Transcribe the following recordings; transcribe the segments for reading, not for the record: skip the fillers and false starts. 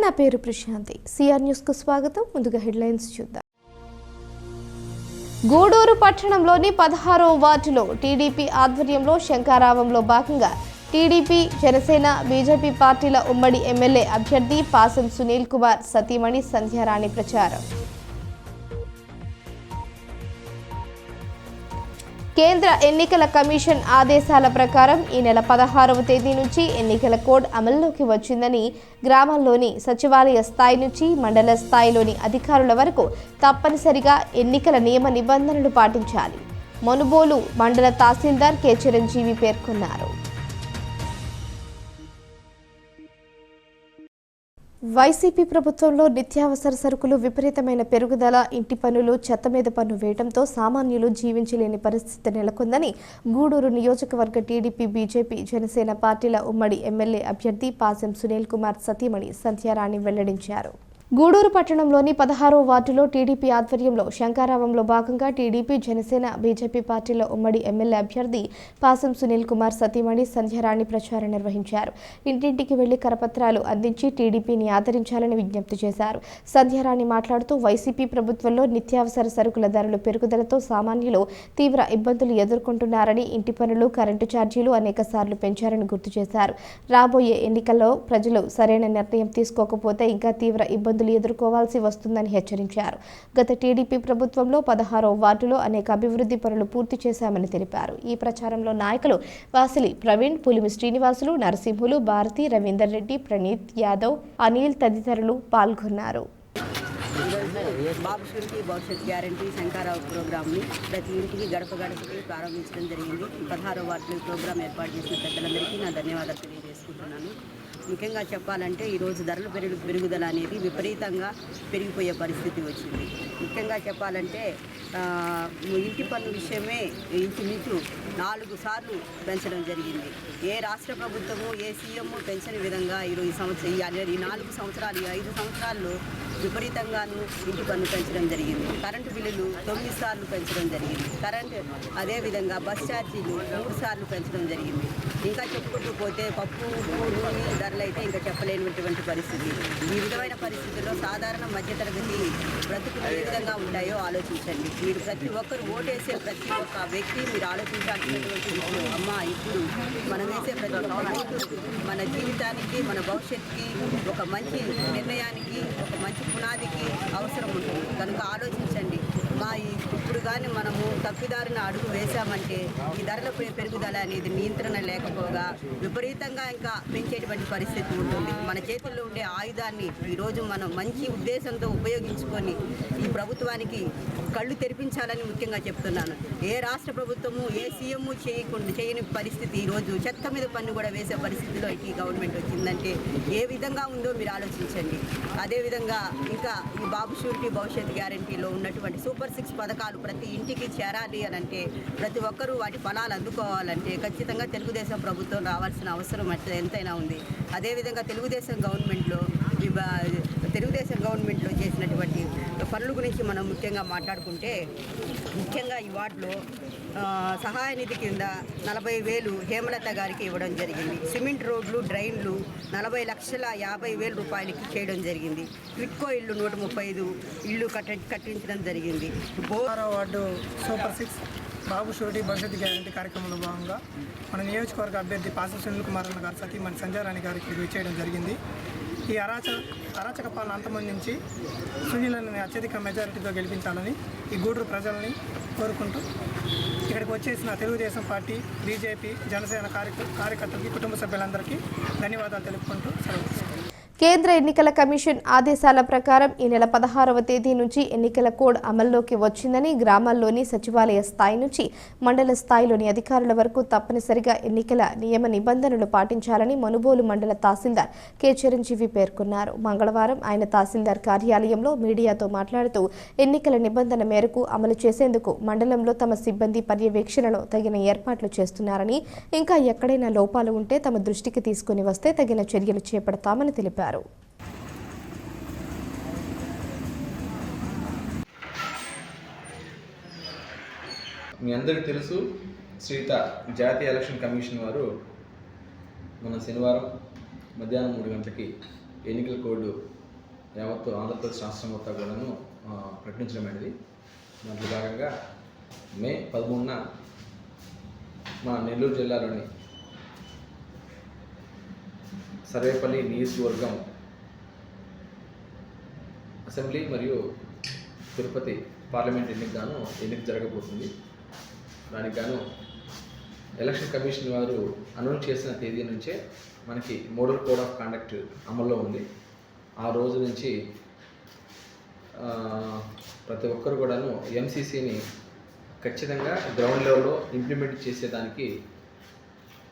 నా పేరు Prashanti. CR news కు స్వాగతం. ముందుగా హెడ్లైన్స్ చూద్దాం. గూడూరు పట్టణంలోని 16వ వార్డులో టీడీపీ ఆధ్వర్యంలో శంఖారావంలో భాగంగా టీడీపీ, జనసేన, బీజేపీ పార్టీల ఉమ్మడి ఎమ్మెల్యే అభ్యర్థి పాసం సునీల్ కుమార్ సతీమణి సంధ్యారాణి ప్రచారం. కేంద్ర ఎన్నికల కమిషన్ ఆదేశాల ప్రకారం ఈ నెల 16వ తేదీ నుంచి ఎన్నికల కోడ్ అమల్లోకి వచ్చిందని, గ్రామాల్లోని సచివాలయ స్థాయి నుంచి మండల స్థాయిలోని అధికారుల వరకు తప్పనిసరిగా ఎన్నికల నియమ నిబంధనలు పాటించాలి. మనుబోలు మండల తహసీల్దార్ కె చిరంజీవి పేర్కొన్నారు. వైసీపీ ప్రభుత్వంలో నిత్యావసర సరుకులు విపరీతమైన పెరుగుదల, ఇంటి పన్నులు, చెత్త మీద పన్ను వేయడంతో సామాన్యులు జీవించలేని పరిస్థితి నెలకొందని గూడూరు నియోజకవర్గ టీడీపీ, బీజేపీ, జనసేన పార్టీల ఉమ్మడి ఎమ్మెల్యే అభ్యర్థి పాసం సునీల్ కుమార్ సతీమణి సంధ్యారాణి వెల్లడించారు. గూడూరు పట్టణంలోని 16వ వార్డులో టీడీపీ ఆధ్వర్యంలో శంఖారావంలో భాగంగా టీడీపీ, జనసేన, బీజేపీ పార్టీల ఉమ్మడి ఎమ్మెల్యే అభ్యర్థి పాసం సునీల్ కుమార్ సతీమణి సంధ్యారాణి ప్రచారం నిర్వహించారు. ఇంటింటికి వెళ్లి కరపత్రాలు అందించి టీడీపీని ఆదరించాలని విజ్ఞప్తి చేశారు. సంధ్యారాణి మాట్లాడుతూ వైసీపీ ప్రభుత్వంలో నిత్యావసర సరుకుల ధరలు పెరుగుదలతో సామాన్యులు తీవ్ర ఇబ్బందులు ఎదుర్కొంటున్నారని, ఇంటి పన్నులు, కరెంటు ఛార్జీలు అనేక సార్లు పెంచారని గుర్తు చేశారు. రాబోయే ఎన్నికల్లో ప్రజలు సరైన నిర్ణయం తీసుకోకపోతే ఇంకా తీవ్ర ఇబ్బందులు ఎదుర్కోవాల్సి వస్తుందని హెచ్చరించారు. గత టీడీపీ ప్రభుత్వంలో 16వ వార్డులో అనేక అభివృద్ధి పనులు పూర్తి చేశామని తెలిపారు. ఈ ప్రచారంలో నాయకులు వాసిలి ప్రవీణ్, పులిమి శ్రీనివాసులు, నరసింహులు, భారతి, రవీందర్ రెడ్డి, ప్రణీత్ యాదవ్, అనిల్ తదితరులు పాల్గొన్నారు. బాబు షూరిటీ భవిష్యత్ గ్యారంటీ శంఖారావు ప్రోగ్రామ్ని ప్రతి ఇంటికి గడప గడపకి ప్రారంభించడం జరిగింది. 16వ వార్డులో ఈ ప్రోగ్రాం ఏర్పాటు చేసిన పెద్దలందరికీ నా ధన్యవాదాలు తెలియజేసుకుంటున్నాను. ముఖ్యంగా చెప్పాలంటే ఈరోజు ధరల పెరుగుదల అనేది విపరీతంగా పెరిగిపోయే పరిస్థితి వచ్చింది. ముఖ్యంగా చెప్పాలంటే ఇంటి పన్ను విషయమే ఇంచుమించు 4 సార్లు పెంచడం జరిగింది. ఏ రాష్ట్ర ప్రభుత్వము, ఏ సీఎం పెంచని విధంగా ఈ సంవత్సరం ఈ 4 సంవత్సరాలు, 5 సంవత్సరాల్లో విపరీతంగాను ఇంటి పన్ను పెంచడం జరిగింది. కరెంటు బిల్లులు 9 సార్లు పెంచడం జరిగింది. అదేవిధంగా బస్ ఛార్జీలు 3 సార్లు పెంచడం జరిగింది. ఇంకా చెప్పుకుంటూ పోతే పప్పు, నూనె ధరలు అయితే ఇంకా చెప్పలేనటువంటి పరిస్థితి. ఈ విధమైన పరిస్థితుల్లో సాధారణ మధ్యతరగతి బ్రతుకులు ఏ విధంగా ఉంటాయో ఆలోచించండి. మీరు ప్రతి ఒక్కరు ఓటేసే ప్రతి ఒక్క వ్యక్తి మీరు ఆలోచించాల్సినటువంటి విషయం. ఇప్పుడు మనం వేసే ప్రతి ఒక్క మన జీవితానికి, మన భవిష్యత్తుకి, ఒక మంచి నిర్ణయానికి, ఒక మంచి పునాదికి అవసరం ఉంటుంది. కనుక ఆలోచించండి. ఇప్పుడు కానీ మనము తప్పిదారిన అడుగు వేశామంటే ఈ ధరల పెరుగుదల అనేది నియంత్రణ లేకపోగా విపరీతంగా ఇంకా పెంచేటువంటి పరిస్థితి ఉంటుంది. మన చేతుల్లో ఉండే ఆయుధాన్ని ఈరోజు మనం మంచి ఉద్దేశంతో ఉపయోగించుకొని ఈ ప్రభుత్వానికి కళ్ళు తెరిపించాలని ముఖ్యంగా చెప్తున్నాను. ఏ రాష్ట్ర ప్రభుత్వము, ఏ సీఎం చేయని పరిస్థితి ఈరోజు చెత్త మీద పన్ను కూడా వేసే పరిస్థితిలో ఈ గవర్నమెంట్ వచ్చిందంటే ఏ విధంగా ఉందో మీరు ఆలోచించండి. అదేవిధంగా ఇంకా ఈ బాబు షూరిటీ భవిష్యత్ గ్యారంటీలో ఉన్నటువంటి సూపర్ 6 పథకాలు ప్రతి ఇంటికి చేరాలి అని అంటే, ప్రతి ఒక్కరూ వాటి ఫలాలు అందుకోవాలంటే ఖచ్చితంగా తెలుగుదేశం ప్రభుత్వం రావాల్సిన అవసరం ఎంతైనా ఉంది. అదేవిధంగా తెలుగుదేశం గవర్నమెంట్లో చేసినటువంటి పనుల గురించి మనం ముఖ్యంగా మాట్లాడుకుంటే, ముఖ్యంగా ఈ వార్డులో సహాయ నిధి కింద 40,000 హేమలత గారికి ఇవ్వడం జరిగింది. సిమెంట్ రోడ్లు, డ్రైన్లు 40,50,000 రూపాయలకి చేయడం జరిగింది. క్విట్కో ఇల్లు 135 ఇల్లు కట్టించడం జరిగింది. 16వ వార్డు సూపర్ 6 బాబు షూరిటీ భవిష్యత్ గ్యారంటీ కార్యక్రమంలో భాగంగా మన నియోజకవర్గ అభ్యర్థి పాసం సునీల్ కుమార్ అన్న గారు సతీమణి సంధ్యారాణి గారికి చేయడం జరిగింది. ఈ అరాచక పాలన అంతమందించి సునీలని అత్యధిక మెజారిటీతో గెలిపించాలని ఈ గూడూరు ప్రజల్ని కోరుకుంటూ ఇక్కడికి వచ్చేసిన తెలుగుదేశం పార్టీ, బీజేపీ, జనసేన కార్యకర్తలకి, కుటుంబ సభ్యులందరికీ ధన్యవాదాలు తెలుపుకుంటూ సెలవు. కేంద్ర ఎన్నికల కమిషన్ ఆదేశాల ప్రకారం ఈ నెల 16వ తేదీ నుంచి ఎన్నికల కోడ్ అమల్లోకి వచ్చిందని, గ్రామాల్లోని సచివాలయ స్థాయి నుంచి మండల స్థాయిలోని అధికారుల వరకు తప్పనిసరిగా ఎన్నికల నియమ నిబంధనలు పాటించాలని మనుబోలు మండల తహసీల్దార్ కె చిరంజీవి పేర్కొన్నారు. మంగళవారం ఆయన తహసీల్దార్ కార్యాలయంలో మీడియాతో మాట్లాడుతూ ఎన్నికల నిబంధన మేరకు అమలు చేసేందుకు మండలంలో తమ సిబ్బంది పర్యవేక్షణలో తగిన ఏర్పాట్లు చేస్తున్నారని, ఇంకా ఎక్కడైనా లోపాలు ఉంటే తమ దృష్టికి తీసుకుని వస్తే తగిన చర్యలు చేపడతామని తెలిపారు. మీ అందరికీ తెలుసు, జాతీయ ఎలక్షన్ కమిషన్ వారు మన శనివారం మధ్యాహ్నం 3 గంటలకి ఎన్నికల కోడ్ యావత్తు ఆంధ్రప్రదేశ్ రాష్ట్రం మొత్తం కూడాను ప్రకటించడమైనది. దాంట్లో భాగంగా మే 13న మా నెల్లూరు జిల్లాలోని సర్వేపల్లి నియోజకవర్గం అసెంబ్లీ మరియు తిరుపతి పార్లమెంట్ ఎన్నిక జరగబోతుంది. దానికి గాను ఎలక్షన్ కమిషన్ వారు అనౌన్స్ చేసిన తేదీ నుంచే మనకి మోడల్ కోడ్ ఆఫ్ కండక్ట్ అమల్లో ఉంది. ఆ రోజు నుంచి ప్రతి ఒక్కరు కూడాను ఎంసీసీని ఖచ్చితంగా గ్రౌండ్ లెవెల్లో ఇంప్లిమెంట్ చేసేదానికి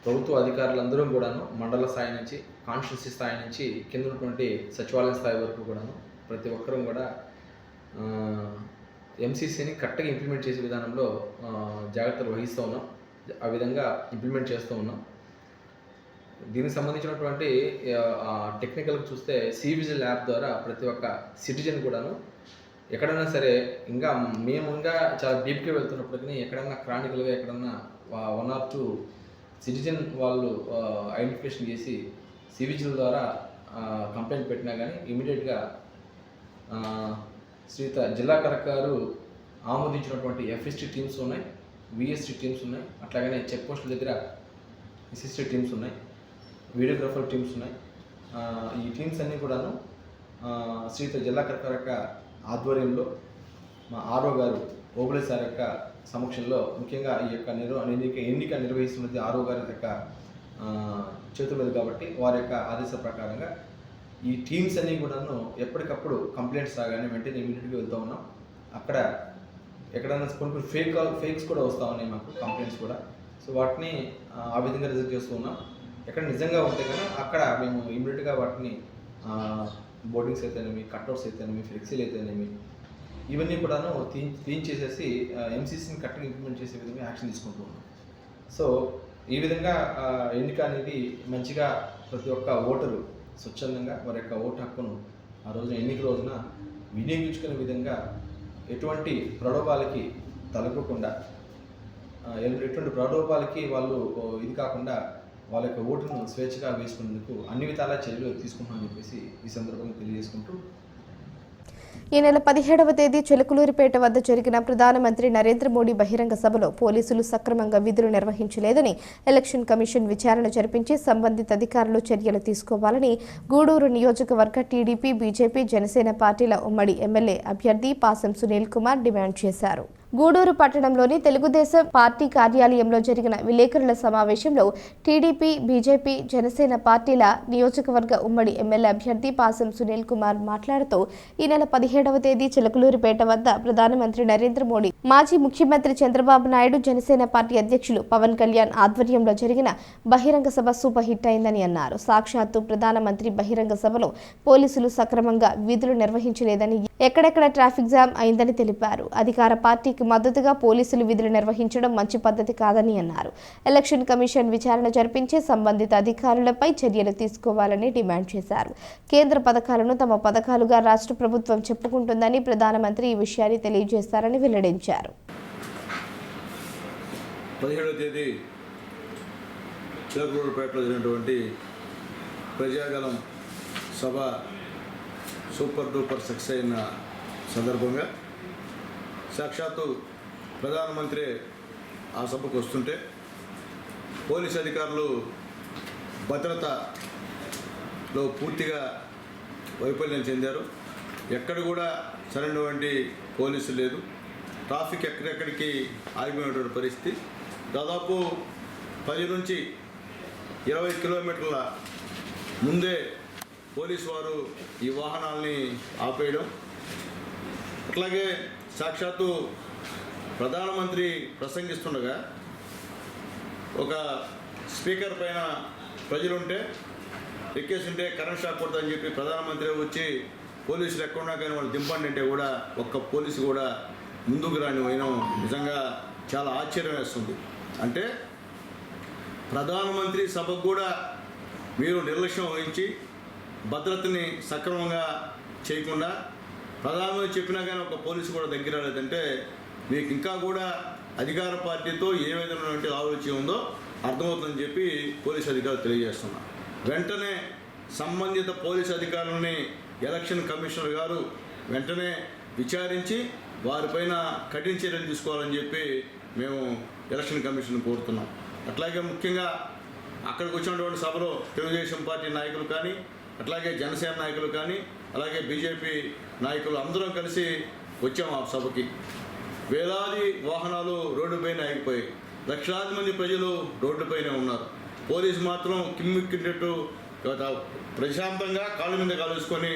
ప్రభుత్వ అధికారులందరూ కూడాను మండల స్థాయి నుంచి, కాన్స్టిట్యూన్సీ స్థాయి నుంచి కింద ఉన్నటువంటి సచివాలయం స్థాయి వరకు కూడాను ప్రతి ఒక్కరూ కూడా ఎంసీసీని కరెక్ట్గా ఇంప్లిమెంట్ చేసే విధానంలో జాగ్రత్తలు వహిస్తూ ఉన్నాం. ఆ విధంగా ఇంప్లిమెంట్ చేస్తూ ఉన్నాం. దీనికి సంబంధించినటువంటి టెక్నికల్గా చూస్తే సివిజిల్ యాప్ ద్వారా ప్రతి ఒక్క సిటిజన్ కూడాను ఎక్కడైనా సరే మేము చాలా డీప్గా వెళ్తున్నప్పటికీ ఎక్కడన్నా క్రానికల్గా ఎక్కడన్నా 1 or 2 సిటిజన్ వాళ్ళు ఐడెంటిఫికేషన్ చేసి సివిజిల్ ద్వారా కంప్లైంట్ పెట్టినా కానీ ఇమీడియట్గా శ్రీత జిల్లా కలెక్టర్ గారు ఆమోదించినటువంటి ఎఫ్ఎస్టీ టీమ్స్ ఉన్నాయి, విఎస్టీ టీమ్స్ ఉన్నాయి, అట్లాగనే చెక్ పోస్టుల దగ్గర ఎస్ఎస్టీ టీమ్స్ ఉన్నాయి, వీడియోగ్రాఫర్ టీమ్స్ ఉన్నాయి. ఈ టీమ్స్ అన్నీ కూడాను శ్రీత జిల్లా కలెక్టర్ యొక్క ఆధ్వర్యంలో మా ఆర్ఓ గారు ఓబులే సార్ యొక్క సమక్షంలో ముఖ్యంగా ఈ యొక్క ఎన్నిక నిర్వహిస్తున్నది ఆర్ఓ గారి యొక్క చేతుల మీద కాబట్టి వారి యొక్క ఆదేశ ప్రకారంగా ఈ టీమ్స్ అన్నీ కూడాను ఎప్పటికప్పుడు కంప్లైంట్స్ రాగానే వెంటనే ఇమీడియట్గా వెళ్తూ ఉన్నాం. అక్కడ ఎక్కడైనా కొన్ని ఫేక్స్ కూడా వస్తూ ఉన్నాయి మాకు కంప్లైంట్స్ కూడా. సో వాటిని ఆ విధంగా రిజెక్ట్ చేస్తూ ఉన్నాం. ఎక్కడ నిజంగా ఉంటే కానీ అక్కడ మేము ఇమీడియట్గా వాటిని బోర్డింగ్స్ అయితేనేమి, కట్అవుట్స్ అయితేనేమి, ఫ్లెక్సీలు అయితేనేమి ఇవన్నీ కూడాను తీయించేసేసి ఎంసీసీని కరెక్ట్గా ఇంప్లిమెంట్ చేసే విధంగా యాక్షన్ తీసుకుంటూ ఉన్నాం. సో ఈ విధంగా ఎన్నిక అనేది మంచిగా ప్రతి ఒక్క ఓటరు స్వచ్ఛందంగా వారి యొక్క ఓటు హక్కును ఆ రోజున ఎన్నిక రోజున వినియోగించుకునే విధంగా ఎటువంటి ప్రలోభాలకి తలపకుండా ఎటువంటి ప్రలోభాలకి వాళ్ళు ఇది కాకుండా వాళ్ళ యొక్క ఓటును స్వేచ్ఛగా వేసుకునేందుకు అన్ని విధాలా చర్యలు తీసుకుంటామని చెప్పేసి ఈ సందర్భంగా తెలియజేసుకుంటూ ఈ నెల 17వ తేదీ చిలకలూరిపేట వద్ద జరిగిన ప్రధానమంత్రి నరేంద్ర మోడీ బహిరంగ సభలో పోలీసులు సక్రమంగా విధులు నిర్వహించలేదని ఎలక్షన్ కమిషన్ విచారణ జరిపించి సంబంధిత అధికారులు చర్యలు తీసుకోవాలని గూడూరు నియోజకవర్గ టీడీపీ, బీజేపీ, జనసేన పార్టీల ఉమ్మడి ఎమ్మెల్యే అభ్యర్థి పాసం సునీల్ కుమార్ డిమాండ్ చేశారు. గూడూరు పట్టణంలోని తెలుగుదేశం పార్టీ కార్యాలయంలో జరిగిన విలేకరుల సమావేశంలో టీడీపీ, బీజేపీ, జనసేన పార్టీల నియోజకవర్గ ఉమ్మడి ఎమ్మెల్యే అభ్యర్థి పాసం సునీల్ కుమార్ మాట్లాడుతూ ఈ నెల 17వ తేదీ చిలకలూరిపేట వద్ద ప్రధానమంత్రి నరేంద్ర మోడీ, మాజీ ముఖ్యమంత్రి చంద్రబాబు నాయుడు, జనసేన పార్టీ అధ్యక్షులు పవన్ కళ్యాణ్ ఆధ్వర్యంలో జరిగిన బహిరంగ సభ సూపర్ హిట్ అయిందని అన్నారు. సాక్షాత్తు ప్రధానమంత్రి బహిరంగ సభలో పోలీసులు సక్రమంగా విధులు నిర్వహించలేదని, ఎక్కడెక్కడ ట్రాఫిక్ జామ్ అయిందని తెలిపారు. అధికార పార్టీకి మద్దతుగా పోలీసులు విధులు నిర్వహించడం మంచి పద్ధతి కాదని అన్నారు. ఎలక్షన్ కమిషన్ విచారణ జరిపించి సంబంధిత అధికారులపై చర్యలు తీసుకోవాలని డిమాండ్ చేశారు. కేంద్ర పథకాలను తమ పథకాలుగా రాష్ట్ర ప్రభుత్వం చెప్పుకుంటుందని ప్రధానమంత్రి ఈ విషయాన్ని తెలియజేస్తారని వెల్లడించారు. 17వ తేదీ చిలకలూరుపేటలో జరిగినటువంటి ప్రజాగలం సభ సూపర్ డూపర్ సక్సెస్ అయిన సందర్భంగా సాక్షాత్తు ప్రధానమంత్రి ఆ సభకు వస్తుంటే పోలీస్ అధికారులు భద్రతలో పూర్తిగా వైఫల్యం చెందారు. ఎక్కడ కూడా సరైనటువంటి పోలీసు లేదు. ట్రాఫిక్ ఎక్కడెక్కడికి ఆగిపోయినటువంటి పరిస్థితి. దాదాపు 10 నుంచి 20 కిలోమీటర్ల ముందే పోలీసు వారు ఈ వాహనాల్ని ఆపేయడం, అట్లాగే సాక్షాత్తు ప్రధానమంత్రి ప్రసంగిస్తుండగా ఒక స్పీకర్ పైన ప్రజలుంటే ఎక్కేస్తుంటే కరెంట్ షాక్ కొడుతుందని చెప్పి ప్రధానమంత్రి వచ్చి పోలీసులు ఎక్కడున్నా కానీ వాళ్ళు దింపండి అంటే కూడా ఒక్క పోలీసు కూడా ముందుకు రాని పోయినాం. నిజంగా చాలా ఆశ్చర్యం వేస్తుంది. అంటే ప్రధానమంత్రి సభకు కూడా మీరు నిర్లక్ష్యం వహించి భద్రతని సక్రమంగా చేయకుండా ప్రధానమంత్రి చెప్పినా కానీ ఒక పోలీసు కూడా దగ్గర రాలేదంటే మీకు ఇంకా కూడా అధికార పార్టీతో ఏ విధమైనటువంటి ఆలోచన ఉందో అర్థమవుతుందని చెప్పి పోలీసు అధికారులు తెలియజేస్తున్నారు. వెంటనే సంబంధిత పోలీసు అధికారులని ఎలక్షన్ కమిషనర్ గారు వెంటనే విచారించి వారిపైన కఠిన చర్యలు తీసుకోవాలని చెప్పి మేము ఎలక్షన్ కమిషన్ కోరుతున్నాం. అట్లాగే ముఖ్యంగా అక్కడికి వచ్చినటువంటి సభలో తెలుగుదేశం పార్టీ నాయకులు కానీ, అట్లాగే జనసేన నాయకులు కానీ, అలాగే బీజేపీ నాయకులు అందరం కలిసి వచ్చాము ఆ సభకి. వేలాది వాహనాలు రోడ్డుపైన ఆగిపోయాయి, లక్షలాది మంది ప్రజలు రోడ్డుపైనే ఉన్నారు. పోలీసు మాత్రం కిమ్మిక్కినట్టు ప్రశాంతంగా కాళ్ళ మీద కాలుసుకొని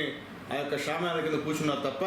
ఆ యొక్క షామాల కింద కూర్చున్నారు తప్ప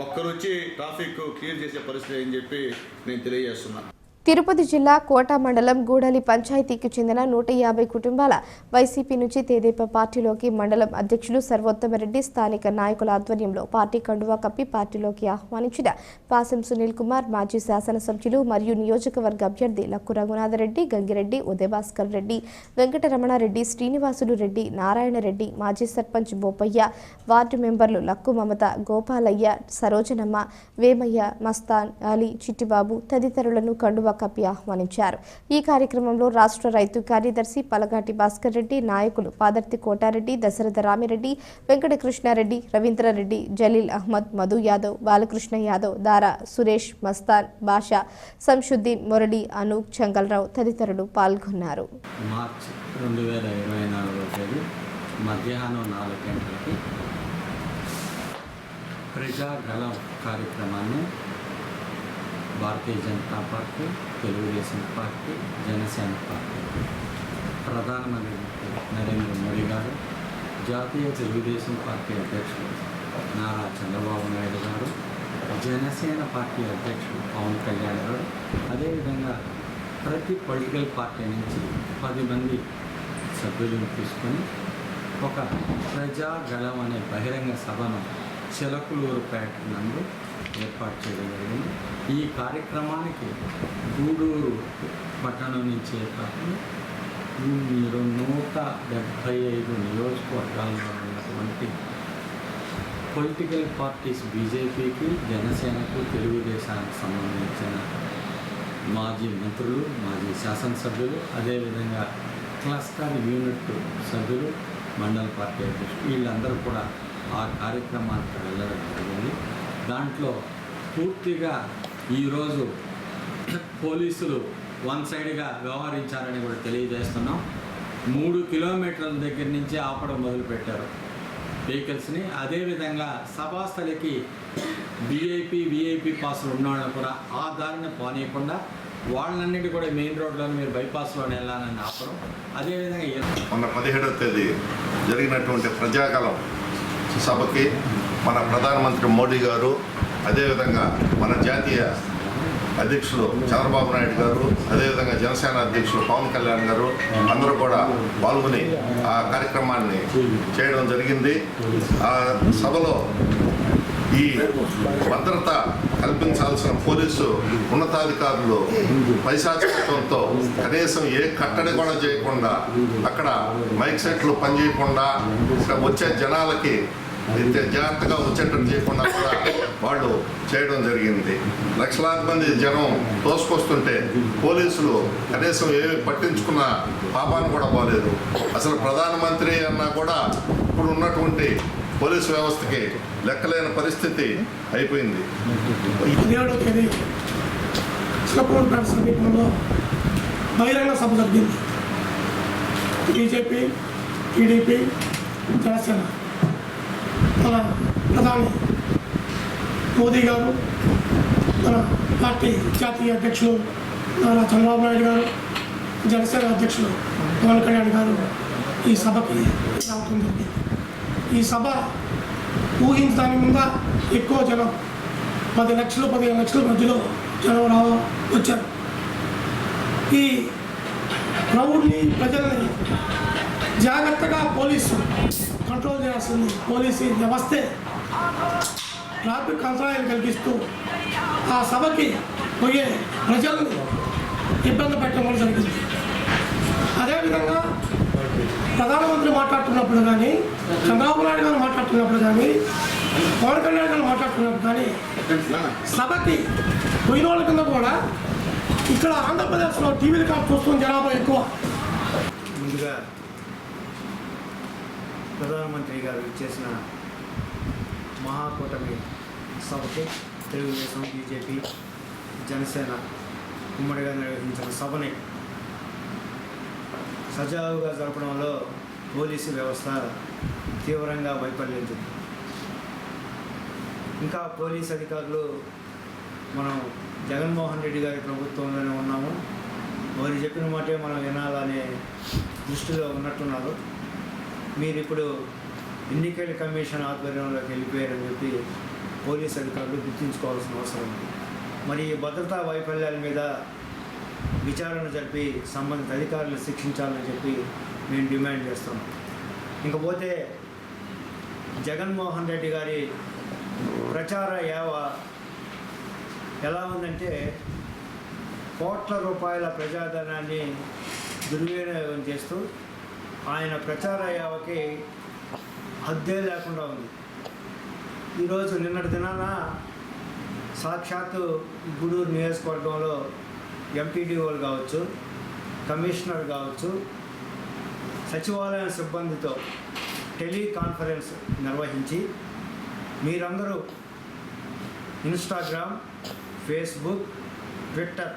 ఒక్కరు వచ్చి ట్రాఫిక్ క్లియర్ చేసే పరిస్థితి అని చెప్పి నేను తెలియజేస్తున్నాను. తిరుపతి జిల్లా కోట మండలం గూడలి పంచాయతీకి చెందిన 150 కుటుంబాల వైసీపీ నుంచి తెదేపా పార్టీలోకి మండలం అధ్యక్షులు సర్వోత్తమరెడ్డి స్థానిక నాయకుల ఆధ్వర్యంలో పార్టీ కండువా కప్పి పార్టీలోకి ఆహ్వానించిన పాసం సునీల్ కుమార్, మాజీ శాసనసభ్యులు మరియు నియోజకవర్గ అభ్యర్థి లక్కు రఘునాథరెడ్డి, గంగిరెడ్డి, ఉదయభాస్కర్ రెడ్డి, వెంకటరమణారెడ్డి, శ్రీనివాసులు రెడ్డి, నారాయణరెడ్డి, మాజీ సర్పంచ్ బోపయ్య, వార్డు మెంబర్లు లక్కు మమత, గోపాలయ్య, సరోజనమ్మ, వేమయ్య, మస్తాన్, అలీ, చిట్టిబాబు తదితరులను కండువా కప్పి ఆహ్వానించారు. ఈ కార్యక్రమంలో రాష్ట్ర రైతు కార్యదర్శి పలగాటి భాస్కర్ రెడ్డి, నాయకులు పాదర్తి కోటారెడ్డి, దశరథ రామిరెడ్డి, వెంకటకృష్ణారెడ్డి, రవీంద్రారెడ్డి, జలీల్ అహ్మద్, మధు యాదవ్, బాలకృష్ణ యాదవ్, దారా సురేష్, మస్తాన్, బాషా, సంషుద్దీన్, మురళి, అనూప్, చంగల్రావు తదితరులు పాల్గొన్నారు. మార్చి 2024 తేదీ మధ్యాహ్నం 4 గంటలకి ప్రజాగళం కార్యక్రమాన్ని Bharatiya Janata Party, Telugudesam Party, Janasena Party, ప్రధానమంత్రి నరేంద్ర మోడీ గారు, జాతీయ తెలుగుదేశం పార్టీ అధ్యక్షులు నారా చంద్రబాబు నాయుడు గారు, జనసేన పార్టీ అధ్యక్షులు పవన్ కళ్యాణ్ గారు, అదేవిధంగా ప్రతి పొలిటికల్ పార్టీ నుంచి 10 మంది సభ్యులను తీసుకొని ఒక ప్రజాగళం అనే బహిరంగ సభను చిలకలూరుపేట నందు ఏర్పాటు చేయడం జరిగింది. ఈ కార్యక్రమానికి గూడూరు పట్టణం నుంచే కాకుండా 175 నియోజకవర్గాల్లో ఉన్నటువంటి పొలిటికల్ పార్టీస్, బీజేపీకి, జనసేనకు, తెలుగుదేశానికి సంబంధించిన మాజీ మంత్రులు, మాజీ శాసనసభ్యులు, అదేవిధంగా క్లస్టర్ యూనిట్ సభ్యులు, మండల పార్టీ అధ్యక్షులు వీళ్ళందరూ కూడా ఆ కార్యక్రమానికి వెళ్ళడం జరిగింది. దాంట్లో పూర్తిగా ఈరోజు పోలీసులు వన్ సైడ్గా వ్యవహరించారని కూడా తెలియజేస్తున్నాం. 3 కిలోమీటర్ల దగ్గర నుంచి ఆపడం మొదలుపెట్టారు వెహికల్స్ని. అదేవిధంగా సభాస్థలికి విఐపి పాసులు ఉన్నవాళ్ళని కూడా ఆ దారిని పోనీయకుండా వాళ్ళన్నిటి కూడా మెయిన్ రోడ్లోనే మీరు బైపాస్లోనే వెళ్ళాలని ఆపడం. అదేవిధంగా మొన్న 17వ తేదీ జరిగినటువంటి ప్రజాగళం సభకి మన ప్రధానమంత్రి మోడీ గారు, అదేవిధంగా మన జాతీయ అధ్యక్షులు చంద్రబాబు నాయుడు గారు, అదేవిధంగా జనసేన అధ్యక్షులు పవన్ కళ్యాణ్ గారు అందరూ కూడా పాల్గొని ఆ కార్యక్రమాన్ని చేయడం జరిగింది. ఆ సభలో ఈ భద్రత కల్పించాల్సిన పోలీసు ఉన్నతాధికారులు పైశాచికత్వంతో కనీసం ఏ కట్టడి కూడా చేయకుండా, అక్కడ మైక్ సెట్లు పనిచేయకుండా, వచ్చే జనాలకి జాగ్రత్తగా వచ్చేటట్టు చేయకుండా కూడా వాళ్ళు చేయడం జరిగింది. లక్షలాది మంది జనం తోసుకొస్తుంటే పోలీసులు కనీసం ఏమి పట్టించుకున్న పాపాన్ని కూడా పోలేదు. అసలు ప్రధానమంత్రి అన్నా కూడా ఇప్పుడు ఉన్నటువంటి పోలీసు వ్యవస్థకి లెక్కలేని పరిస్థితి అయిపోయింది. 17వ తేదీ చిలకలూరుపేట సమీపంలో బహిరంగ సభ జరిగింది. బీజేపీ, టీడీపీ, జనసేన, మన ప్రధాని మోదీ గారు, మన పార్టీ జాతీయ అధ్యక్షులు నారా చంద్రబాబు నాయుడు గారు, జనసేన అధ్యక్షులు పవన్ కళ్యాణ్ గారు ఈ సభకి రావటం జరిగింది. ఈ సభ ఊహించడానికి ముందు ఎక్కువ జనం 10 లక్షలు 15 లక్షల మధ్యలో జనం వచ్చారు. ఈ క్రౌడ్ని, ప్రజల్ని జాగ్రత్తగా పోలీసు కంట్రోల్ చేయాల్సింది. పోలీసు వ్యవస్థే ట్రాఫిక్ అంతరాయాలు కలిగిస్తూ ఆ సభకి పోయే ప్రజల్ని ఇబ్బంది పెట్టడం కూడా జరిగింది. అదేవిధంగా ప్రధానమంత్రి మాట్లాడుతున్నప్పుడు కానీ, చంద్రబాబు నాయుడు గారు మాట్లాడుతున్నప్పుడు కానీ, పవన్ కళ్యాణ్ గారు మాట్లాడుతున్నప్పుడు కానీ సభకి పోయిన వాళ్ళ కింద కూడా ఇక్కడ ఆంధ్రప్రదేశ్లో టీవీలు కాదు చూస్తున్న జనాభా ఎక్కువ. ముందుగా ప్రధానమంత్రి గారు ఇచ్చేసిన మహాకూటమి సభకి తెలుగుదేశం, బీజేపీ, జనసేన ఉమ్మడిగా నిర్వహించిన సభని సజావుగా జరపడంలో పోలీసు వ్యవస్థ తీవ్రంగా వైఫల్యం చెందింది. ఇంకా పోలీస్ అధికారులు మనం జగన్మోహన్ రెడ్డి గారి ప్రభుత్వంలోనే ఉన్నాము, వారు చెప్పిన మాటే మనం వినాలనే దృష్టిలో ఉన్నట్టున్నారు. మీరు ఇప్పుడు ఎన్నికల కమిషన్ ఆధ్వర్యంలోకి వెళ్ళిపోయారని చెప్పి పోలీస్ అధికారులు గుర్తుంచుకోవాల్సిన అవసరం ఉంది. మరి ఈ భద్రతా వైఫల్యాల మీద విచారణ జరిపి సంబంధిత అధికారులు శిక్షించాలని చెప్పి మేము డిమాండ్ చేస్తున్నాం. ఇంకపోతే జగన్మోహన్ రెడ్డి గారి ప్రచార యావ ఎలా ఉందంటే కోట్ల రూపాయల ప్రజాధనాన్ని దుర్వినియోగం చేస్తూ ఆయన ప్రచార యావకి హద్దే లేకుండా ఉంది. ఈరోజు నిన్నటి దినాన సాక్షాత్తు గూడూరు నియోజకవర్గంలో ఎంపీడీఓలు కావచ్చు, కమిషనర్ కావచ్చు, సచివాలయం సిబ్బందితో టెలికాన్ఫరెన్స్ నిర్వహించి మీరందరూ ఇన్స్టాగ్రామ్, ఫేస్బుక్, ట్విట్టర్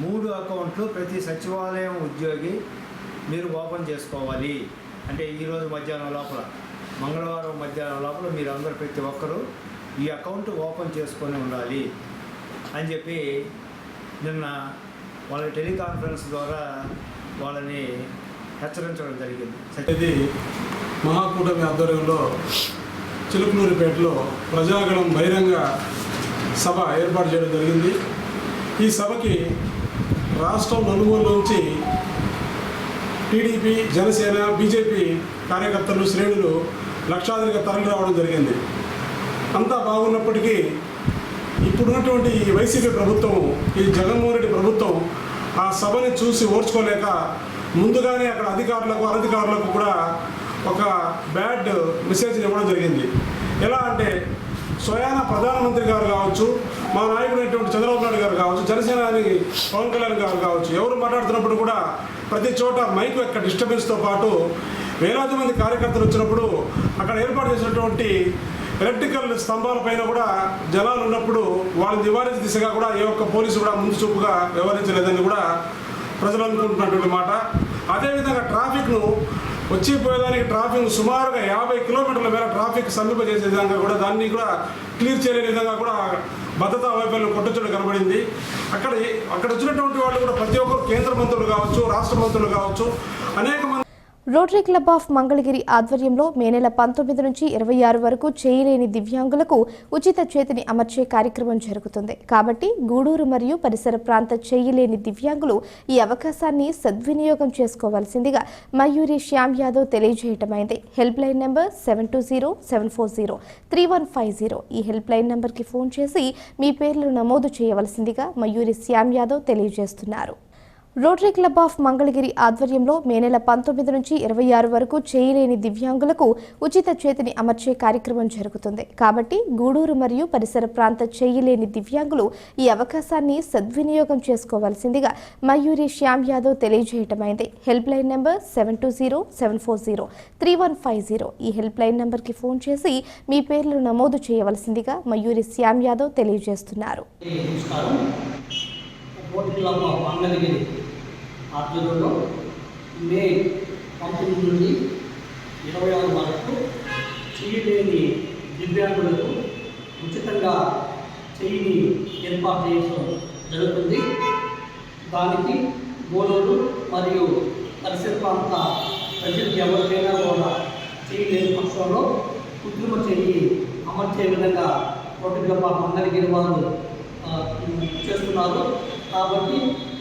3 అకౌంట్లు ప్రతి సచివాలయం ఉద్యోగి మీరు ఓపెన్ చేసుకోవాలి. అంటే ఈరోజు మధ్యాహ్నం లోపల, మంగళవారం మధ్యాహ్నం లోపల మీరు అందరూ ప్రతి ఒక్కరూ ఈ అకౌంట్ ఓపెన్ చేసుకొని ఉండాలి అని చెప్పి నిన్న వాళ్ళ టెలికాన్ఫరెన్స్ ద్వారా వాళ్ళని హెచ్చరించడం జరిగింది. ఇది మహాకూటమి ఆధ్వర్యంలో చిలుకలూరిపేటలో ప్రజాగణం బహిరంగ సభ ఏర్పాటు చేయడం జరిగింది. ఈ సభకి రాష్ట్రం నలుమూల నుంచి టీడీపీ, జనసేన, బీజేపీ కార్యకర్తలు, శ్రేణులు లక్షాధికంగా తరలి రావడం జరిగింది. అంతా బాగున్నప్పటికీ ఇప్పుడున్నటువంటి ఈ వైసీపీ ప్రభుత్వం, ఈ జగన్మోహన్ రెడ్డి ప్రభుత్వం ఆ సభని చూసి ఓర్చుకోలేక ముందుగానే అక్కడ అధికారులకు, అనధికారులకు కూడా ఒక బ్యాడ్ మెసేజ్ని ఇవ్వడం జరిగింది. ఎలా అంటే స్వయాన ప్రధానమంత్రి గారు కావచ్చు, మా నాయకుడైనటువంటి చంద్రబాబు నాయుడు గారు కావచ్చు, జనసేన పవన్ కళ్యాణ్ గారు కావచ్చు, ఎవరు మాట్లాడుతున్నప్పుడు కూడా ప్రతి చోట మైక్ యొక్క డిస్టర్బెన్స్తో పాటు వేలాది మంది కార్యకర్తలు వచ్చినప్పుడు అక్కడ ఏర్పాటు చేసినటువంటి ఎలక్ట్రికల్ స్తంభాల పైన కూడా జనాలు ఉన్నప్పుడు వాళ్ళని నివారించే దిశగా కూడా ఏ ఒక్క పోలీసు కూడా ముందు చూపుగా వ్యవహరించలేదని కూడా ప్రజలు అనుకుంటున్నటువంటి మాట. అదేవిధంగా ట్రాఫిక్ను వచ్చిపోయేదానికి ట్రాఫిక్ సుమారుగా 50 కిలోమీటర్ల మేర ట్రాఫిక్ సమీపజేసే విధంగా కూడా దాన్ని కూడా క్లియర్ చేయలేని విధంగా కూడా భద్రతా వైఫల్యం కొట్టొచ్చడం కనబడింది. అక్కడ వచ్చినటువంటి వాళ్ళు కూడా ప్రతి ఒక్కరు కేంద్ర మంత్రులు కావచ్చు, రాష్ట్ర మంత్రులు కావచ్చు, అనేక మంది రోటరీ క్లబ్ ఆఫ్ మంగళగిరి ఆధ్వర్యంలో మే నెల 19 నుంచి 26 వరకు చేయలేని దివ్యాంగులకు ఉచిత చేతిని అమర్చే కార్యక్రమం జరుగుతుంది. కాబట్టి గూడూరు మరియు పరిసర ప్రాంత చేయలేని దివ్యాంగులు ఈ అవకాశాన్ని సద్వినియోగం చేసుకోవాల్సిందిగా మయూరి శ్యామ్ యాదవ్ తెలియజేయటమైంది. Help line number 7207403150. ఈ హెల్ప్ లైన్ నెంబర్కి ఫోన్ చేసి మీ పేర్లు నమోదు చేయవలసిందిగా మయూరి శ్యామ్ యాదవ్ తెలియజేస్తున్నారు. రోటరీ క్లబ్ ఆఫ్ మంగళగిరి ఆధ్వర్యంలో మే నెల 19 నుంచి 26 వరకు చేయలేని దివ్యాంగులకు ఉచిత చేతిని అమర్చే కార్యక్రమం జరుగుతుంది. కాబట్టి గూడూరు మరియు పరిసర ప్రాంత చేయలేని దివ్యాంగులు ఈ అవకాశాన్ని సద్వినియోగం చేసుకోవాల్సిందిగా మయూరి శ్యామ్ యాదవ్ తెలియజేయటమైంది. Help line number 7207403150. ఈ హెల్ప్ లైన్ నెంబర్కి ఫోన్ చేసి మీ పేర్లు నమోదు చేయవలసిందిగా మయూరి శ్యామ్ యాదవ్ తెలియజేస్తున్నారు. ఆధ్వర్యంలో మే 19 నుండి 26 వరకు చేయలేని దివ్యాంగులకు ఉచితంగా చెయ్యిని ఏర్పాటు చేయడం జరుగుతుంది. దానికి గూడూరు మరియు పరిసర ప్రాంత ప్రజలకు ఎవరికైనా కూడా చేయలేని పక్షంలో కృత్రిమ చెయ్యి అమర్చే విధంగా రోటరీ క్లబ్ ఆఫ్ మంగళగిరి వారు చేస్తున్నారు. కాబట్టి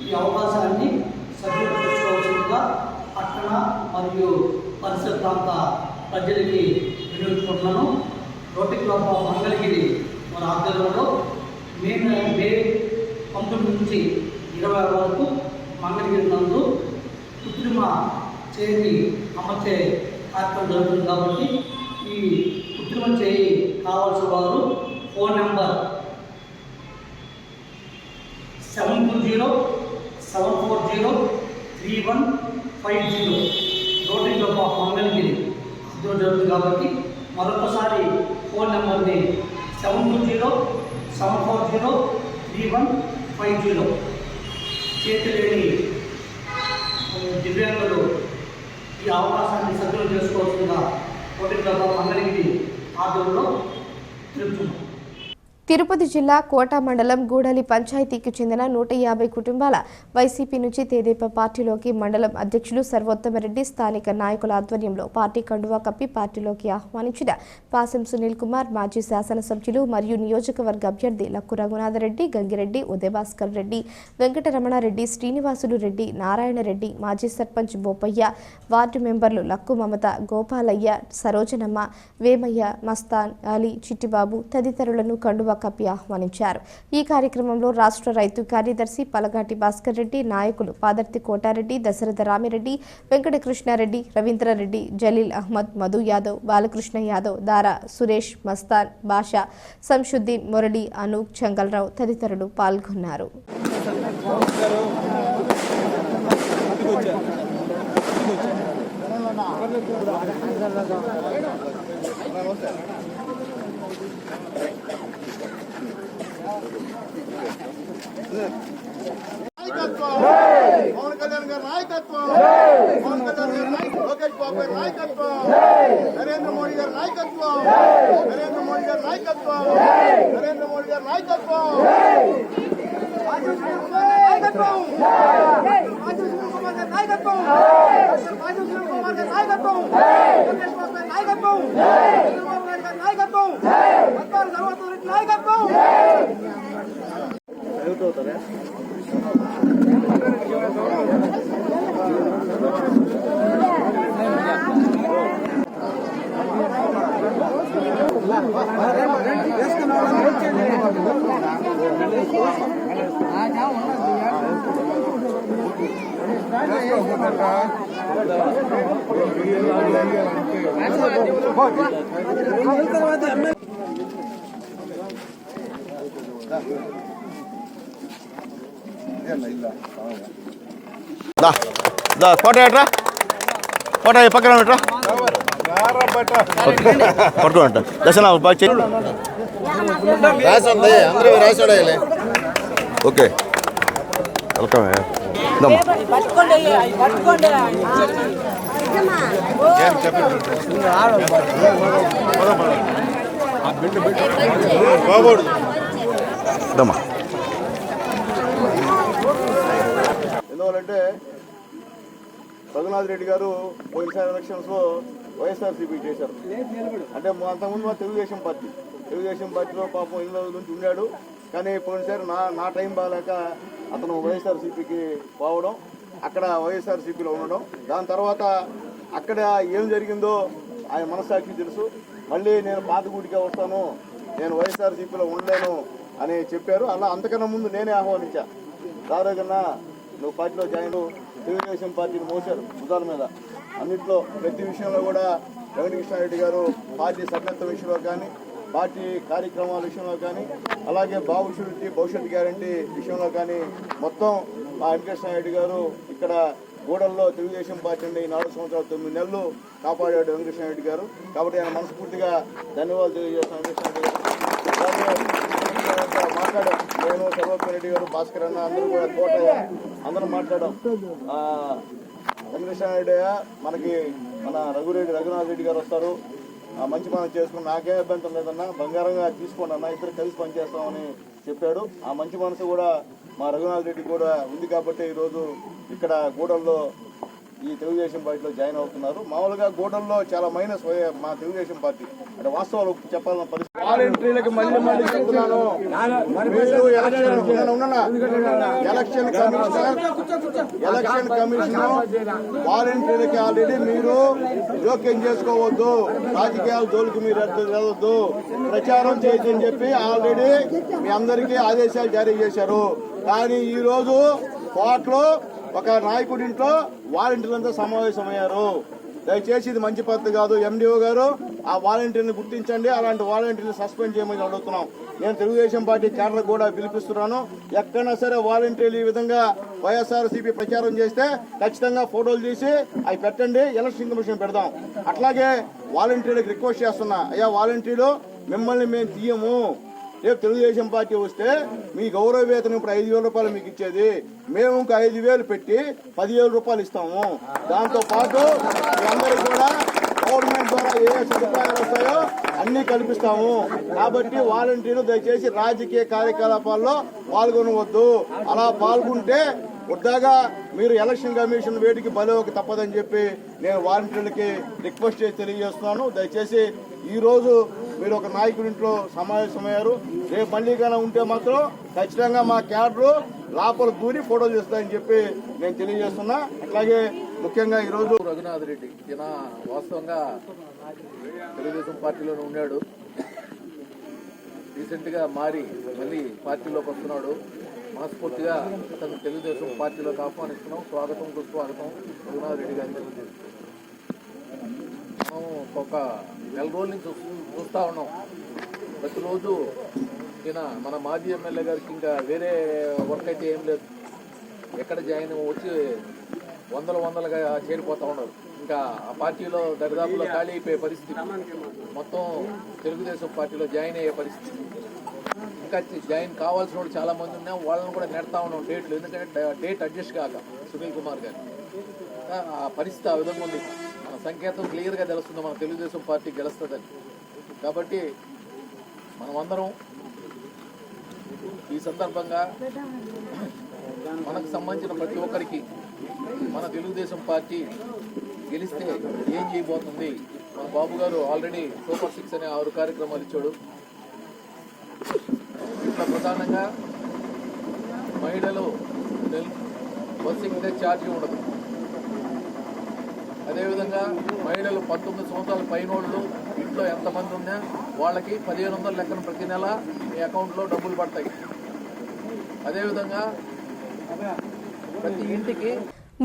ఈ అవకాశాన్ని సద్వినియోగించుకోవాల్సిందిగా పట్టణ మరియు పరిసర ప్రాంత ప్రజలకి వినియోగించుకుంటున్నాను. రోటరీ క్లబ్ ఆఫ్ మంగళగిరి మన ఆధ్వర్యంలో మే 19 నుంచి 26 వరకు మంగళగిరి నందు కృత్రిమ చేయి అమర్చే కార్యక్రమం జరుగుతుంది. కాబట్టి ఈ కృత్రిమ చేయి కావాల్సిన వారు phone number 720-740-3150 rotary club of Mangalagiri అందులో జరుగుతుంది. కాబట్టి మరొకసారి ఫోన్ నెంబర్ని 720-740-3150 చేతిలేని దివ్యాంగులు ఈ అవకాశాన్ని సద్వినియోగం చేసుకోవాల్సిందిగా ఫోటోగ్రాఫర్ అందరికీ ఆధ్వర్యంలో తెలుపుతున్నాం. తిరుపతి జిల్లా కోట మండలం గూడలి పంచాయతీకి చెందిన 150 కుటుంబాల వైసీపీ నుంచి తెదేపా పార్టీలోకి మండలం అధ్యక్షులు సర్వోత్తమరెడ్డి స్థానిక నాయకుల ఆధ్వర్యంలో పార్టీ కండువా కప్పి పార్టీలోకి ఆహ్వానించిన పాసం సునీల్ కుమార్, మాజీ శాసనసభ్యులు మరియు నియోజకవర్గ అభ్యర్థి లక్కు రఘునాథరెడ్డి, గంగిరెడ్డి, ఉదయభాస్కర్ రెడ్డి, వెంకటరమణారెడ్డి, శ్రీనివాసులు రెడ్డి, నారాయణరెడ్డి, మాజీ సర్పంచ్ బోపయ్య, వార్డు మెంబర్లు లక్కు మమత, గోపాలయ్య, సరోజనమ్మ, వేమయ్య, మస్తాన్, అలీ, చిట్టిబాబు తదితరులను కండువా కప్పి ఆహ్వానించారు. ఈ కార్యక్రమంలో రాష్ట్ర రైతు కార్యదర్శి పలగాటి భాస్కర్ రెడ్డి, నాయకులు పాదర్తి కోటారెడ్డి, దశరథ రామిరెడ్డి, వెంకటకృష్ణారెడ్డి, రవీంద్రారెడ్డి, జలీల్ అహ్మద్, మధు యాదవ్, బాలకృష్ణ యాదవ్, దారా సురేష్, మస్తాన్, బాషా, సంషుద్దీన్, మురళి, అనూప్, చంగల్రావు తదితరులు పాల్గొన్నారు. పవన్ కళ్యాణ్ గారి నాయకత్వం, పవన్ కళ్యాణ్ గారి నాయకత్వం, లోకేష్ బాబు గారి నాయకత్వం, నరేంద్ర మోడీ గారి నాయకత్వం, నరేంద్ర మోడీ గారి నాయకత్వం, నరేంద్ర మోడీ గారి నాయకత్వం, కోట ఎట్రా, కోట పక్కన ఎట్రా పట్టుకోంట దర్శన అందరూ రాసాడే. Okay welcome. ఎందువల్లంటే రఘునాథ్ రెడ్డి గారు పోయినసారి ఎలక్షన్స్లో వైఎస్ఆర్సీపీ చేశారు. అంటే అంతకుముందు మా తెలుగుదేశం పార్టీలో పాపం 8 రోజుల నుంచి ఉన్నాడు. కానీ పోయినసారి నా టైం బాగాలేక అతను వైఎస్ఆర్సీపీకి పోవడం, అక్కడ వైఎస్ఆర్సీపీలో ఉండడం, దాని తర్వాత అక్కడ ఏం జరిగిందో ఆయన మనస్సాక్షి తెలుసు. మళ్ళీ నేను పాతగూడికే వస్తాను, నేను వైఎస్ఆర్సీపీలో ఉండలేను అని చెప్పారు. అలా అంతకన్నా ముందు నేనే ఆహ్వానించా, దాదాపుగా నువ్వు పార్టీలో జాయిన్, తెలుగుదేశం పార్టీని మోసారు భుజాల మీద. అన్నింటిలో ప్రతి విషయంలో కూడా వెంకటకృష్ణారెడ్డి గారు పార్టీ సభ్యత్వ విషయంలో కానీ, పార్టీ కార్యక్రమాల విషయంలో కానీ, అలాగే భవిష్యత్ గ్యారంటీ విషయంలో కానీ మొత్తం మా వెంకటకృష్ణారెడ్డి గారు ఇక్కడ గూడల్లో తెలుగుదేశం పార్టీ నుండి 4 సంవత్సరాలు 9 నెలలు కాపాడాడు వెంకటకృష్ణారెడ్డి గారు. కాబట్టి ఆయన మనస్ఫూర్తిగా ధన్యవాదాలు తెలియజేస్తాను వెంకటకృష్ణారెడ్డి గారు. మాట్లాడాం, నేను సర్వోత్తమరెడ్డి గారు, భాస్కర్ అన్న, అందరూ కూడా కోటయ్య అందరూ మాట్లాడాం. వెంకటకృష్ణారెడ్డి మనకి మన రఘునాథ్ రెడ్డి గారు వస్తారు, మంచి మనం చేసుకుని నాకే అభ్యంతరం లేదన్నా, బంగారంగా తీసుకోండి అన్న, ఇద్దరు కలిసి పనిచేస్తామని చెప్పాడు. ఆ మంచి మనసు కూడా మా రఘునాథ్ రెడ్డి కూడా ఉంది కాబట్టి ఈరోజు ఇక్కడ గూడల్లో ఈ తెలుగుదేశం పార్టీలో జాయిన్ అవుతున్నారు. మామూలుగా గూడల్లో చాలా మైనస్ మా తెలుగుదేశం పార్టీ అంటే వాస్తవాలు చెప్పాలన్న పరిస్థితి. వాలంటీర్లకు మళ్ళీ చెప్తున్నాను, ఎలక్షన్ కమిషన్ వాలంటీర్లకి ఆల్రెడీ మీరు జోక్యం చేసుకోవద్దు, రాజకీయాల జోలికి మీరు వెళ్ళవద్దు, ప్రచారం చేయొద్దని చెప్పి ఆల్రెడీ మీ అందరికీ ఆదేశాలు జారీ చేశారు. కానీ ఈరోజు కోర్టులో ఒక నాయకుడింట్లో వాలంటీర్లంతా సమావేశమయ్యారు. దయచేసి ఇది మంచి పద్ధతి కాదు. ఎండిఓ గారు ఆ వాలంటీర్ని గుర్తించండి, అలాంటి వాలంటీర్ని సస్పెండ్ చేయమని అడుగుతున్నాం. నేను తెలుగుదేశం పార్టీ క్యాడర్ కూడా పిలిపిస్తున్నాను. ఎక్కడైనా సరే వాలంటీర్లు ఈ విధంగా వైఎస్ఆర్సీపీ ప్రచారం చేస్తే ఖచ్చితంగా ఫోటోలు తీసి అవి పెట్టండి, ఎలక్షన్ కమిషన్ పెడదాం. అట్లాగే వాలంటీర్లకు రిక్వెస్ట్ చేస్తున్నా, అయ్యా వాలంటీర్లు మిమ్మల్ని మేము తీయము, రేపు తెలుగుదేశం పార్టీ వస్తే మీ గౌరవ వేతనం ఇప్పుడు 5,000 రూపాయలు మీకు ఇచ్చేది, మేము ఇంకా 5,000 పెట్టి 10,000 రూపాయలు ఇస్తాము. దాంతోపాటు మీ అందరికీ కూడా గవర్నమెంట్ ద్వారా ఏ సదుపాయాలు వస్తాయో అన్నీ కల్పిస్తాము. కాబట్టి వాలంటీర్లు దయచేసి రాజకీయ కార్యకలాపాల్లో పాల్గొనవద్దు. అలా పాల్గొంటే వద్దాగా మీరు ఎలక్షన్ కమిషన్ వేటికి బలవక తప్పదని చెప్పి నేను వాలంటీర్లకి రిక్వెస్ట్ చేసి తెలియజేస్తున్నాను. దయచేసి ఈరోజు మీరు ఒక నాయకుడి ఇంట్లో సమావేశమయ్యారు, రేపు మళ్ళీ కానీ ఉంటే మాత్రం ఖచ్చితంగా మా క్యాడరు లోపల దూరి ఫోటోలు చేస్తాయని చెప్పి నేను తెలియజేస్తున్నా. అట్లాగే ముఖ్యంగా ఈరోజు రఘునాథ్ రెడ్డి ఈయన వాస్తవంగా తెలుగుదేశం పార్టీలోనే ఉన్నాడు, రీసెంట్గా మారి మళ్ళీ పార్టీలోకి వస్తున్నాడు. మనస్ఫూర్తిగా అతను తెలుగుదేశం పార్టీలోకి ఆహ్వానిస్తున్నాం. స్వాగతం సుస్వాగతం రఘునాథ్ రెడ్డి గారిని. మనం ఒక నెల రోజుల నుంచి చూస్తూ ఉన్నాం, ప్రతిరోజు ఈయన మన మాజీ ఎమ్మెల్యే గారికి ఇంకా వేరే వర్క్ అయితే ఏం లేదు, ఎక్కడ జాయిన్ వచ్చి వందలుగా చేరిపోతూ ఉన్నారు. ఇంకా ఆ పార్టీలో దరిదాపులో ఖాళీ అయిపోయే పరిస్థితి, మొత్తం తెలుగుదేశం పార్టీలో జాయిన్ అయ్యే పరిస్థితి. ఇంకా జాయిన్ కావాల్సిన వాళ్ళు చాలా మంది ఉన్నాం, వాళ్ళని కూడా నెడతా ఉన్నాం డేట్లు, ఎందుకంటే డేట్ అడ్జస్ట్ కాక సునీల్ కుమార్ గారు. ఆ పరిస్థితి ఆ విధంగా ఉంది. మన సంకేతం క్లియర్గా తెలుస్తుంది మన తెలుగుదేశం పార్టీ గెలుస్తుందని. కాబట్టి మనమందరం ఈ సందర్భంగా మనకు సంబంధించిన ప్రతి ఒక్కరికి మన తెలుగుదేశం పార్టీ గెలిస్తే ఏం చేయబోతుంది, మన బాబు గారు ఆల్రెడీ సూపర్ 6 అనే 6 కార్యక్రమాలు ఇచ్చాడు. ఇట్లా ప్రధానంగా మహిళలు బస్సు ఎక్కితే ఛార్జీ ఉండదు. అదేవిధంగా మహిళలు 19 సంవత్సరాల పైనోళ్ళు ఇంట్లో ఎంతమంది ఉన్నా వాళ్ళకి 1,500 లెక్కన ప్రతి నెల మీ అకౌంట్లో డబ్బులు పడతాయి. అదేవిధంగా ప్రతి ఇంటికి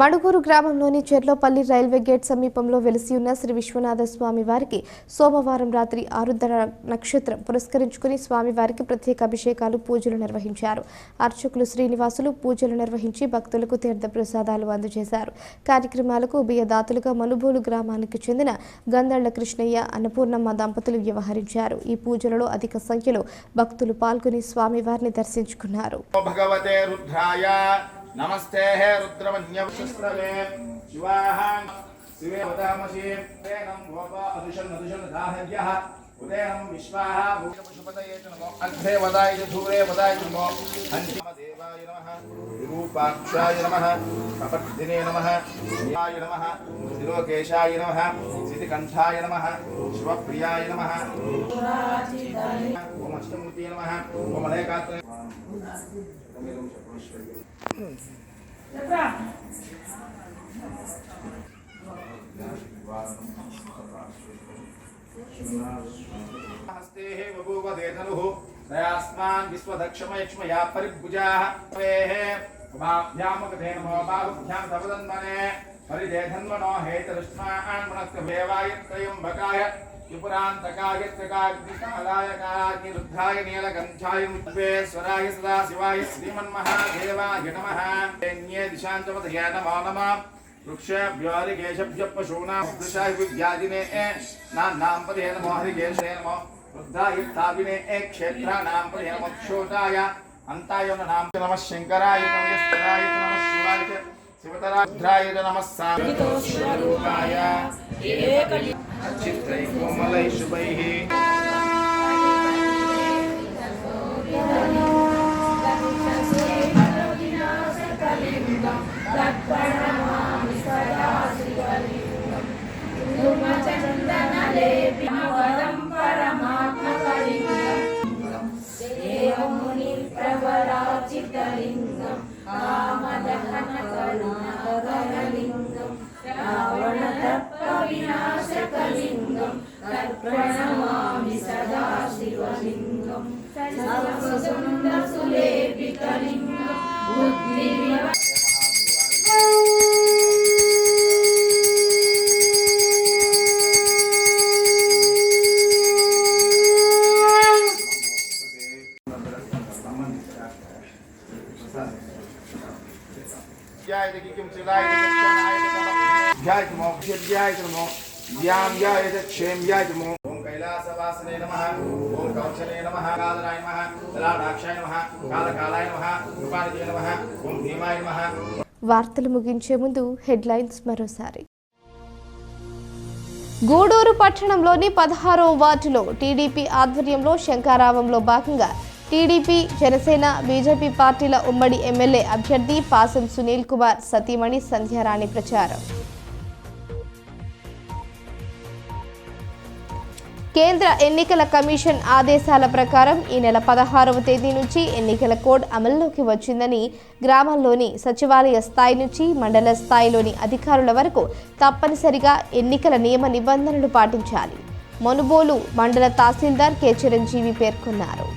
మడుగూరు గ్రామంలోని చెర్లోపల్లి రైల్వే గేట్ సమీపంలో వెలిసి ఉన్న శ్రీ విశ్వనాథ స్వామి వారికి సోమవారం రాత్రి ఆరుద్ర నక్షత్రం పురస్కరించుకుని స్వామివారికి ప్రత్యేక అభిషేకాలు, పూజలు నిర్వహించారు. అర్చకులు శ్రీనివాసులు పూజలు నిర్వహించి భక్తులకు తీర్థ ప్రసాదాలు అందజేశారు. కార్యక్రమాలకు ఉభయదాతలుగా మనుబోలు గ్రామానికి చెందిన గంధళ్ల కృష్ణయ్య, అన్నపూర్ణమ్మ దంపతులు వ్యవహరించారు. ఈ పూజలలో అధిక సంఖ్యలో భక్తులు పాల్గొని స్వామివారిని దర్శించుకున్నారు. नमस्ते हे रुद्रमन्यवशस्त्रवे शिवाः शिवे वदामसि तेनं भोपा अदुषन् दाहर्यः उदयनं विश्वाः भूषपतये च नमो अग्रे वदाय च धूरे वदाय च नमो हन्तिमदेवाय नमः विरूपाक्षाय नमः कपट्दिने नमः नियाय नमः त्रिलोकेशाय नमः सिद्धिकण्ठाय नमः शिवप्रियाय नमः ओम अष्टमूर्तये नमः ओम मलयकात्रे हस्ते बभूव देधनुः दयास्मान् विश्वदक्षमयक्ष्मया परिभुजाः उमाभ्यामुखते नमो बाहुभ्यां तवदन्मने परिदेधन्मनो हेतरुष्मान् मनस्कभेवाय त्रयम्बकाय त्रिपुरान्तकाय त्रिकाग्निकालाय कालाग्निरुद्धाय नीलकण्ठाय विश्वेश्वराय सदाशिवाय श्रीमन्महादेवाय नमः। न्ये दिशान्तपतये नमो नमः। वृक्षभ्योरिकेशभ्यः पशूनां वृषाय विद्यादिने नान्नां पदये नमो हरिकेशे नमो वृद्धाय स्थापिने क्षेत्राणां पदये नमो क्षोताय अन्ताय नमः नमः शङ्कराय नमः स्तराय नमः शिवाय शिवतराय नमः साधुतोषरूपाय चित्रैः कोमलैः शुभैः विनाशकलिंगं तत्प्रणमामि सदा शिवलिंगं सर्वसुन्दरसुलेपितलिंगं बुद्धिविव ओम कैलासवासने नमः ओम कवचने नमः कालराय नमः ललाटाक्षाय नमः कालकालाय नमः कृपानिधे नमः ओम भीमाय नमः। వార్తలు ముగించే ముందు హెడ్లైన్స్ మరోసారి. గూడూరు పట్టణంలోని 16వ వార్డులో టీడీపీ ఆధ్వర్యంలో శంఖారావంలో భాగంగా టీడీపీ, జనసేన, బీజేపీ పార్టీల ఉమ్మడి ఎమ్మెల్యే అభ్యర్థి పాసం సునీల్ కుమార్ సతీమణి సంధ్యారాణి ప్రచారం. కేంద్ర ఎన్నికల కమిషన్ ఆదేశాల ప్రకారం ఈ నెల 16వ తేదీ నుంచి ఎన్నికల కోడ్ అమల్లోకి వచ్చిందని గ్రామాల్లోని సచివాలయ స్థాయి నుంచి మండల స్థాయిలోని అధికారుల వరకు తప్పనిసరిగా ఎన్నికల నియమ నిబంధనలు పాటించాలి. మనుబోలు మండల తహసీల్దార్ కె చిరంజీవి పేర్కొన్నారు.